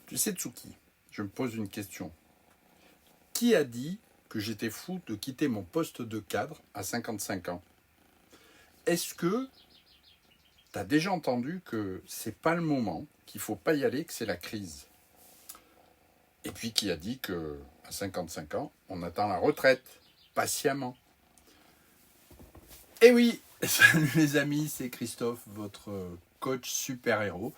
Tu sais, Tsuki, je me pose une question. Qui a dit que j'étais fou de quitter mon poste de cadre à 55 ans? Est-ce que tu as déjà entendu que c'est pas le moment, qu'il faut pas y aller, que c'est la crise? Et puis qui a dit que à 55 ans, on attend la retraite, patiemment? Eh oui, salut les amis, c'est Christophe, votre coach super-héros.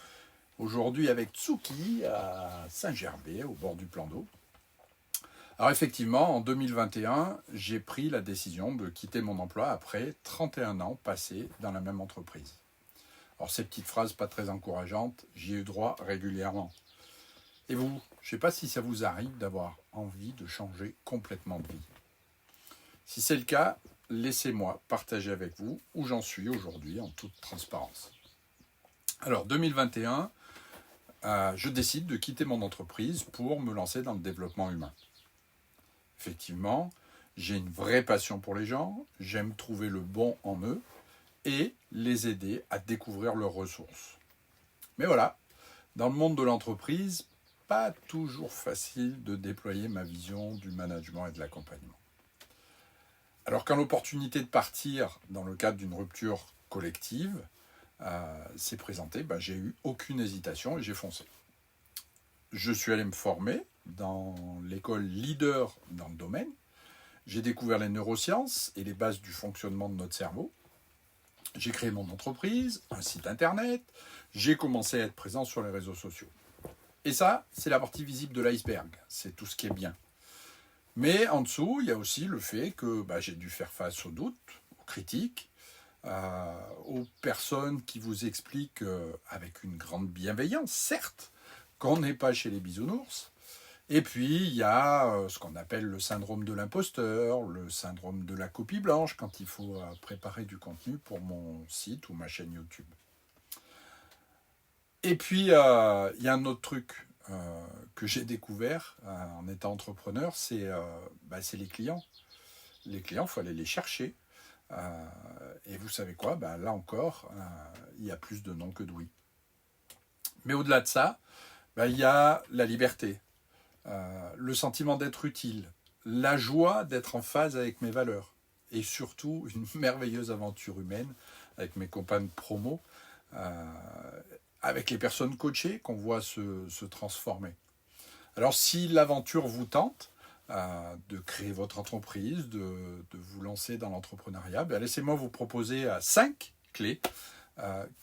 Aujourd'hui avec Tsuki à Saint-Gervais, au bord du plan d'eau. Alors effectivement, en 2021, j'ai pris la décision de quitter mon emploi après 31 ans passés dans la même entreprise. Alors ces petites phrases pas très encourageantes, j'y ai eu droit régulièrement. Et vous, je ne sais pas si ça vous arrive d'avoir envie de changer complètement de vie. Si c'est le cas, laissez-moi partager avec vous où j'en suis aujourd'hui en toute transparence. Alors 2021, je décide de quitter mon entreprise pour me lancer dans le développement humain. Effectivement, j'ai une vraie passion pour les gens, j'aime trouver le bon en eux et les aider à découvrir leurs ressources. Mais voilà, dans le monde de l'entreprise, pas toujours facile de déployer ma vision du management et de l'accompagnement. Alors quand l'opportunité de partir dans le cadre d'une rupture collective s'est présentée, j'ai eu aucune hésitation et j'ai foncé. Je suis allé me former dans l'école leader dans le domaine. J'ai découvert les neurosciences et les bases du fonctionnement de notre cerveau. J'ai créé mon entreprise, un site internet. J'ai commencé à être présent sur les réseaux sociaux. Et ça, c'est la partie visible de l'iceberg. C'est tout ce qui est bien. Mais en dessous, il y a aussi le fait que j'ai dû faire face aux doutes, aux critiques, aux personnes qui vous expliquent avec une grande bienveillance, certes, qu'on n'est pas chez les bisounours. Et puis, il y a ce qu'on appelle le syndrome de l'imposteur, le syndrome de la copie blanche, quand il faut préparer du contenu pour mon site ou ma chaîne YouTube. Et puis, il y a un autre truc que j'ai découvert en étant entrepreneur, c'est les clients. Les clients, il faut aller les chercher. Et vous savez quoi, là encore, il y a plus de non que de oui. Mais au-delà de ça, il y a la liberté. Le sentiment d'être utile, la joie d'être en phase avec mes valeurs et surtout une merveilleuse aventure humaine avec mes compagnes promo, avec les personnes coachées qu'on voit se transformer. Alors si l'aventure vous tente de créer votre entreprise, de vous lancer dans l'entrepreneuriat, laissez-moi vous proposer 5 clés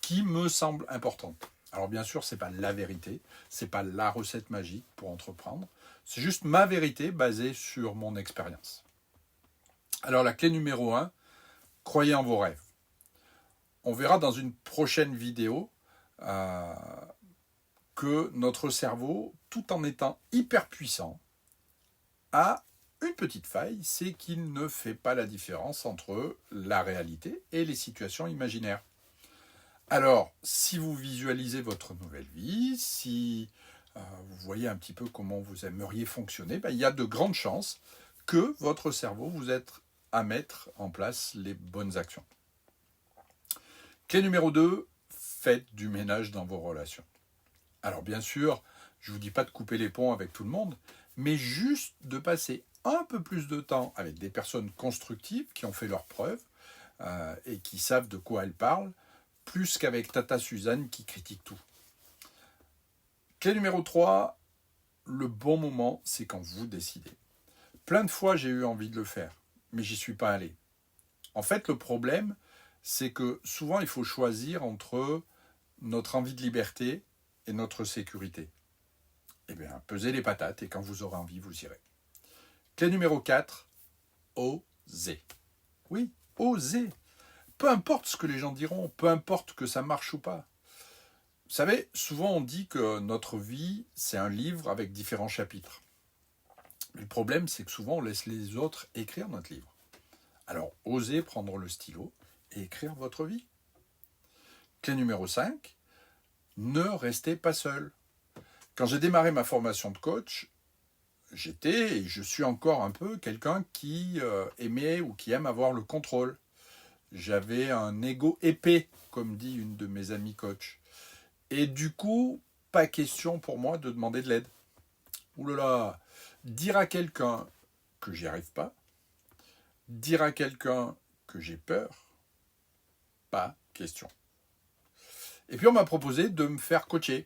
qui me semblent importantes. Alors bien sûr, ce n'est pas la vérité, ce n'est pas la recette magique pour entreprendre, c'est juste ma vérité basée sur mon expérience. Alors la clé numéro 1, croyez en vos rêves. On verra dans une prochaine vidéo que notre cerveau, tout en étant hyper puissant, a une petite faille, c'est qu'il ne fait pas la différence entre la réalité et les situations imaginaires. Alors, si vous visualisez votre nouvelle vie, si vous voyez un petit peu comment vous aimeriez fonctionner, il y a de grandes chances que votre cerveau vous aide à mettre en place les bonnes actions. Clé numéro 2, faites du ménage dans vos relations. Alors bien sûr, je ne vous dis pas de couper les ponts avec tout le monde, mais juste de passer un peu plus de temps avec des personnes constructives qui ont fait leurs preuves et qui savent de quoi elles parlent, plus qu'avec Tata Suzanne qui critique tout. Clé numéro 3, le bon moment, c'est quand vous décidez. Plein de fois, j'ai eu envie de le faire, mais j'y suis pas allé. En fait, le problème, c'est que souvent, il faut choisir entre notre envie de liberté et notre sécurité. Eh bien, pesez les patates et quand vous aurez envie, vous irez. Clé numéro 4, osez. Oui, osez. Peu importe ce que les gens diront, peu importe que ça marche ou pas. Vous savez, souvent on dit que notre vie, c'est un livre avec différents chapitres. Mais le problème, c'est que souvent on laisse les autres écrire notre livre. Alors, osez prendre le stylo et écrire votre vie. Clé numéro 5, ne restez pas seul. Quand j'ai démarré ma formation de coach, j'étais et je suis encore un peu quelqu'un qui aimait ou qui aime avoir le contrôle. J'avais un ego épais, comme dit une de mes amies coach. Et du coup, pas question pour moi de demander de l'aide. Ouh là là, dire à quelqu'un que j'y arrive pas, dire à quelqu'un que j'ai peur, pas question. Et puis on m'a proposé de me faire coacher.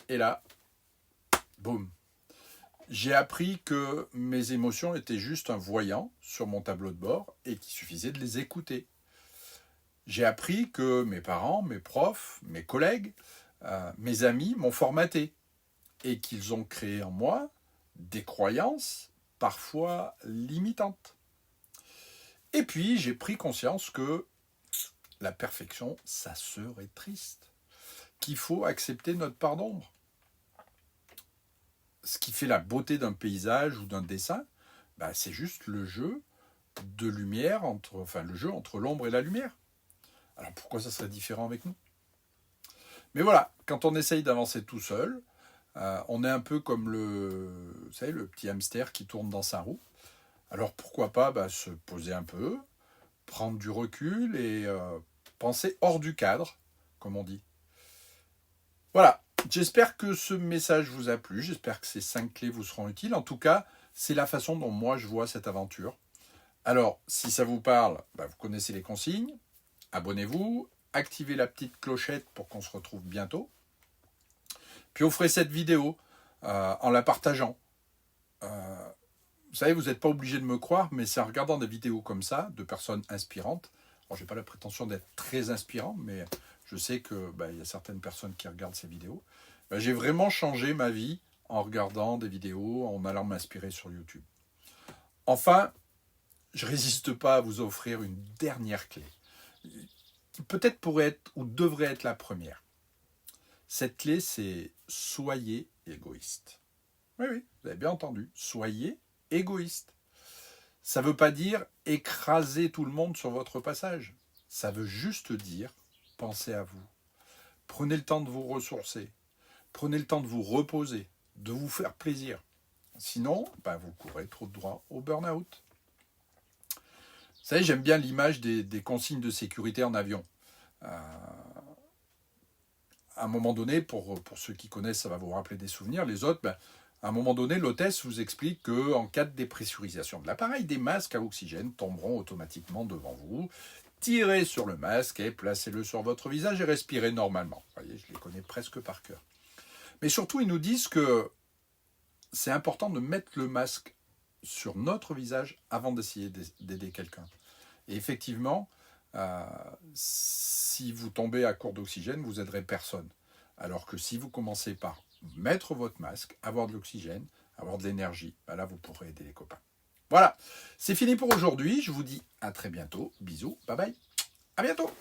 Et là, boum. J'ai appris que mes émotions étaient juste un voyant sur mon tableau de bord et qu'il suffisait de les écouter. J'ai appris que mes parents, mes profs, mes collègues, mes amis m'ont formaté et qu'ils ont créé en moi des croyances parfois limitantes. Et puis j'ai pris conscience que la perfection, ça serait triste, qu'il faut accepter notre part d'ombre. Ce qui fait la beauté d'un paysage ou d'un dessin, c'est juste le jeu de lumière, le jeu entre l'ombre et la lumière. Alors pourquoi ça serait différent avec nous? Mais voilà, quand on essaye d'avancer tout seul, on est un peu comme vous savez, le petit hamster qui tourne dans sa roue. Alors pourquoi pas se poser un peu, prendre du recul et penser hors du cadre, comme on dit. Voilà, j'espère que ce message vous a plu, j'espère que ces 5 clés vous seront utiles. En tout cas, c'est la façon dont moi je vois cette aventure. Alors, si ça vous parle, vous connaissez les consignes. Abonnez-vous, activez la petite clochette pour qu'on se retrouve bientôt. Puis offrez cette vidéo en la partageant. Vous savez, vous n'êtes pas obligé de me croire, mais c'est en regardant des vidéos comme ça, de personnes inspirantes. Alors, je n'ai pas la prétention d'être très inspirant, mais je sais qu'il y a certaines personnes qui regardent ces vidéos. J'ai vraiment changé ma vie en regardant des vidéos, en allant m'inspirer sur YouTube. Enfin, je ne résiste pas à vous offrir une dernière clé, qui peut-être pourrait être ou devrait être la première. Cette clé, c'est « soyez égoïste ». Oui, vous avez bien entendu, soyez égoïste. Ça ne veut pas dire écraser tout le monde sur votre passage. Ça veut juste dire pensez à vous. Prenez le temps de vous ressourcer. Prenez le temps de vous reposer, de vous faire plaisir. Sinon, vous courez trop droit au burn-out. Vous savez, j'aime bien l'image des consignes de sécurité en avion. À un moment donné, pour ceux qui connaissent, ça va vous rappeler des souvenirs. Les autres, à un moment donné, l'hôtesse vous explique qu'en cas de dépressurisation de l'appareil, des masques à oxygène tomberont automatiquement devant vous. Tirez sur le masque et placez-le sur votre visage et respirez normalement. Vous voyez, je les connais presque par cœur. Mais surtout, ils nous disent que c'est important de mettre le masque sur notre visage avant d'essayer d'aider quelqu'un. Et effectivement, si vous tombez à court d'oxygène, vous aiderez personne. Alors que si vous commencez par mettre votre masque, avoir de l'oxygène, avoir de l'énergie, là vous pourrez aider les copains. Voilà, c'est fini pour aujourd'hui. Je vous dis à très bientôt. Bisous, bye bye. À bientôt.